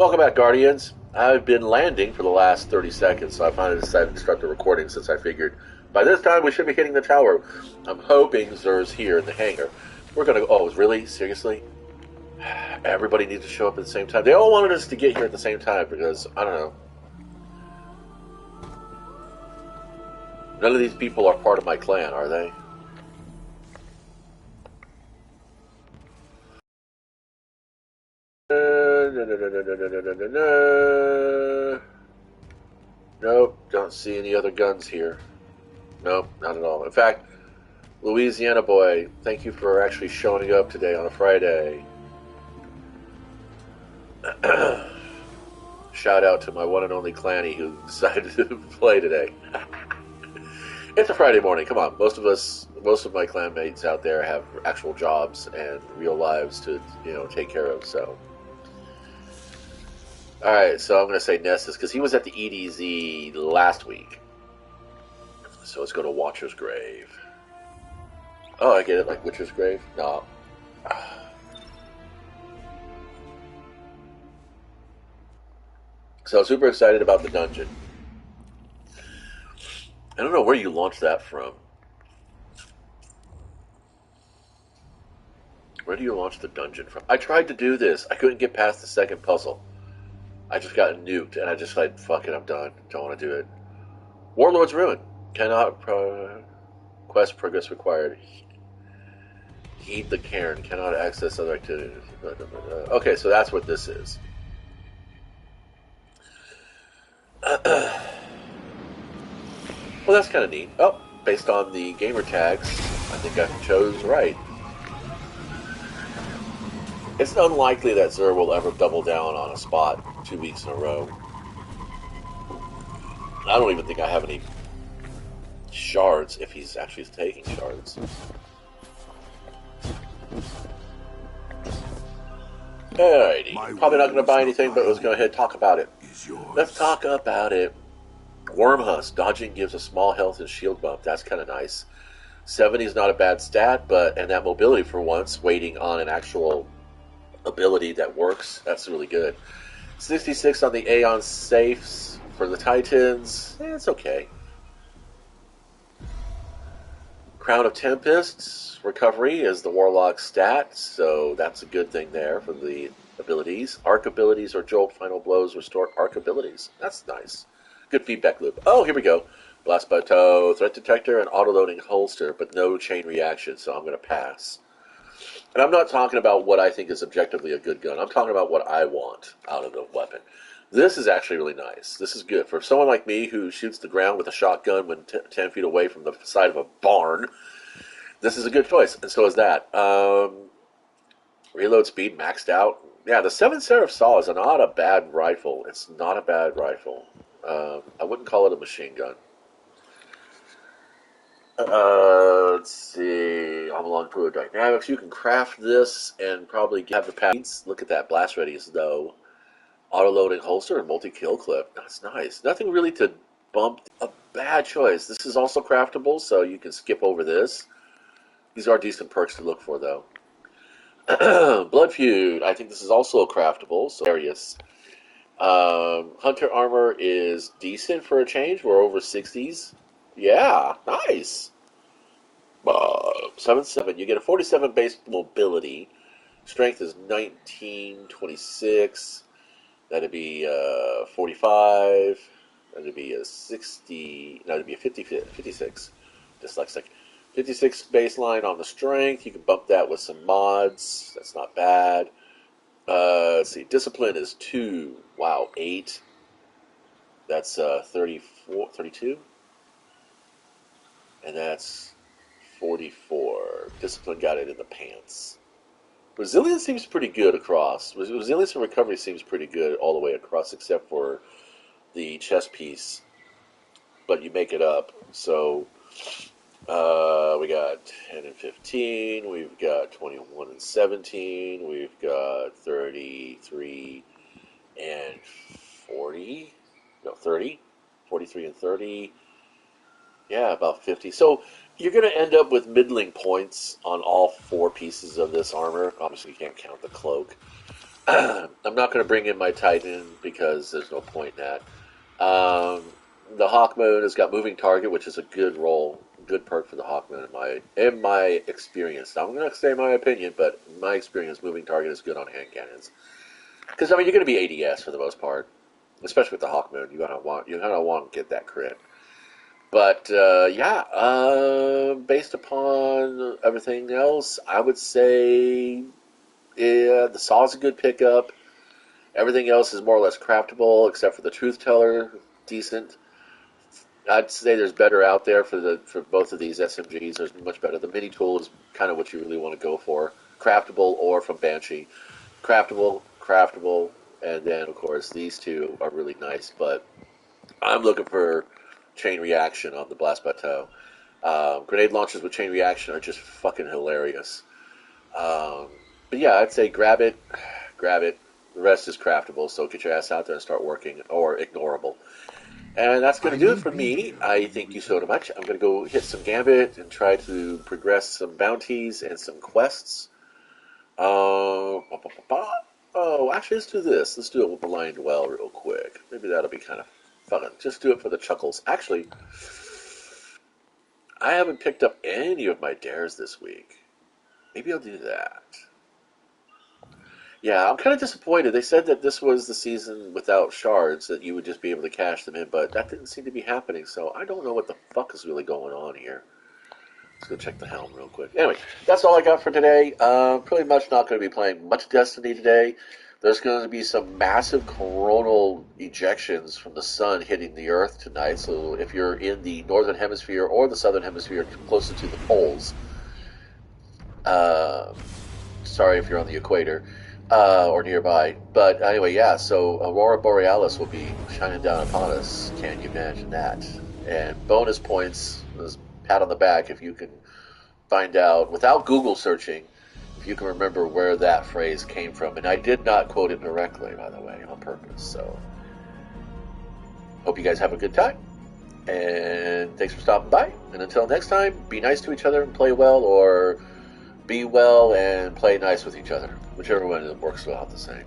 Welcome back, Guardians. I've been landing for the last 30 seconds, so I finally decided to start the recording since I figured by this time we should be hitting the tower. I'm hoping Zer's here in the hangar. We're going to... Oh, really? Seriously? Everybody needs to show up at the same time. They all wanted us to get here at the same time because, I don't know. None of these people are part of my clan, are they? Nope, don't see any other guns here. Nope, not at all. In fact, Louisiana boy, thank you for actually showing up today on a Friday. Shout out to my one and only clanny who decided to play today. It's a Friday morning. Come on, most of my clanmates out there have actual jobs and real lives to take care of. So, all right. So I'm going to say Nessus because he was at the EDZ last week. So let's go to Watcher's Grave. Oh, I get it, like Witcher's Grave. No. So super excited about the dungeon. I don't know where you launched that from. Where do you launch the dungeon from? I tried to do this. I couldn't get past the second puzzle. I just got nuked, and I just like, fuck it, I'm done. Don't want to do it. Warlord's Ruin. Cannot quest progress required. Heed the cairn. Cannot access other activities. Okay, so that's what this is. Well, that's kind of neat. Oh, based on the gamer tags, I think I chose right. It's unlikely that Zer will ever double down on a spot 2 weeks in a row. I don't even think I have any shards if he's actually taking shards. Alrighty. Probably not going to buy anything, but let's go ahead and talk about it. Let's talk about it. Wormhusk. Dodging gives a small health and shield bump. That's kind of nice. 70 is not a bad stat, and that mobility for once, waiting on an actual ability that works, that's really good. 66 on the Aeon safes for the Titans. It's okay. Crown of Tempests. Recovery is the Warlock stat, so that's a good thing there for the abilities. Arc abilities or Jolt Final Blows restore arc abilities. That's nice. Good feedback loop. Oh, here we go. Blast Bateau, Threat Detector, and Auto-Loading Holster, but no chain reaction, so I'm going to pass. And I'm not talking about what I think is objectively a good gun. I'm talking about what I want out of the weapon. This is actually really nice. This is good. For someone like me who shoots the ground with a shotgun when 10 feet away from the side of a barn, this is a good choice, and so is that. Reload speed maxed out. Yeah, the 7 Seraph Saw is not a bad rifle. It's not a bad rifle. I wouldn't call it a machine gun. Let's see. Avalon Fluid Dynamics. You can craft this and probably have the pads. Look at that. Blast readies, though. Auto-loading holster and multi-kill clip. That's nice. Nothing really to bump. A bad choice. This is also craftable, so you can skip over this. These are decent perks to look for, though. Blood Feud. I think this is also craftable, so various. Hunter armor is decent for a change. We're over 60s. Yeah, nice. 7-7. You get a 47 base mobility. Strength is 19, 26. That'd be 45. That'd be a 60. No, that'd be a 56. Dyslexic. 56 baseline on the strength. You can bump that with some mods. That's not bad. Let's see. Discipline is 2. Wow, 8. That's 34, 32. And that's 44. Discipline got it in the pants. Resilience seems pretty good across. Resilience and recovery seems pretty good all the way across, except for the chest piece. But you make it up. So we got 10 and 15. We've got 21 and 17. We've got 33 and 40. No, 30. 43 and 30. Yeah, about 50. So you're going to end up with middling points on all 4 pieces of this armor. Obviously, you can't count the cloak. I'm not going to bring in my Titan because there's no point in that. The Hawkmoon has got moving target, which is a good role, good perk for the Hawkmoon in my experience. Now, I'm not going to say my opinion, but in my experience, moving target is good on hand cannons. Because I mean, you're going to be ADS for the most part, especially with the Hawkmoon. You kind of want to get that crit. But yeah, based upon everything else, I would say the Saw's a good pickup. Everything else is more or less craftable, except for the Truth Teller, decent. I'd say there's better out there for both of these SMGs. There's much better. The mini tool is kind of what you really want to go for. Craftable or from Banshee. Craftable, and then of course these two are really nice. But I'm looking for chain reaction on the Blast Bateau. Grenade launchers with chain reaction are just fucking hilarious. Um, but yeah, I'd say grab it. The rest is craftable, so get your ass out there and start working, or ignorable. And that's going to do it for me. I thank you so much. I'm going to go hit some Gambit and try to progress some bounties and some quests. Oh, actually, let's do this. Let's do it with Blind Well real quick. Maybe that'll be kind of fun. Just do it for the chuckles. Actually, I haven't picked up any of my dares this week. Maybe I'll do that. Yeah, I'm kind of disappointed. They said that this was the season without shards, that you would just be able to cash them in, but that didn't seem to be happening, so I don't know what the fuck is really going on here. Let's go check the helm real quick. Anyway, that's all I got for today. Pretty much not going to be playing much Destiny today. There's going to be some massive coronal ejections from the sun hitting the Earth tonight, so if you're in the northern hemisphere or the southern hemisphere closer to the poles, uh, sorry if you're on the equator, or nearby. But anyway, yeah, so Aurora Borealis will be shining down upon us. Can you imagine that? And bonus points, this pat on the back, if you can find out, without Google searching, if you can remember where that phrase came from. And I did not quote it directly, by the way, on purpose. So, hope you guys have a good time. And thanks for stopping by. And until next time, be nice to each other and play well, or be well and play nice with each other. Whichever one works out the same.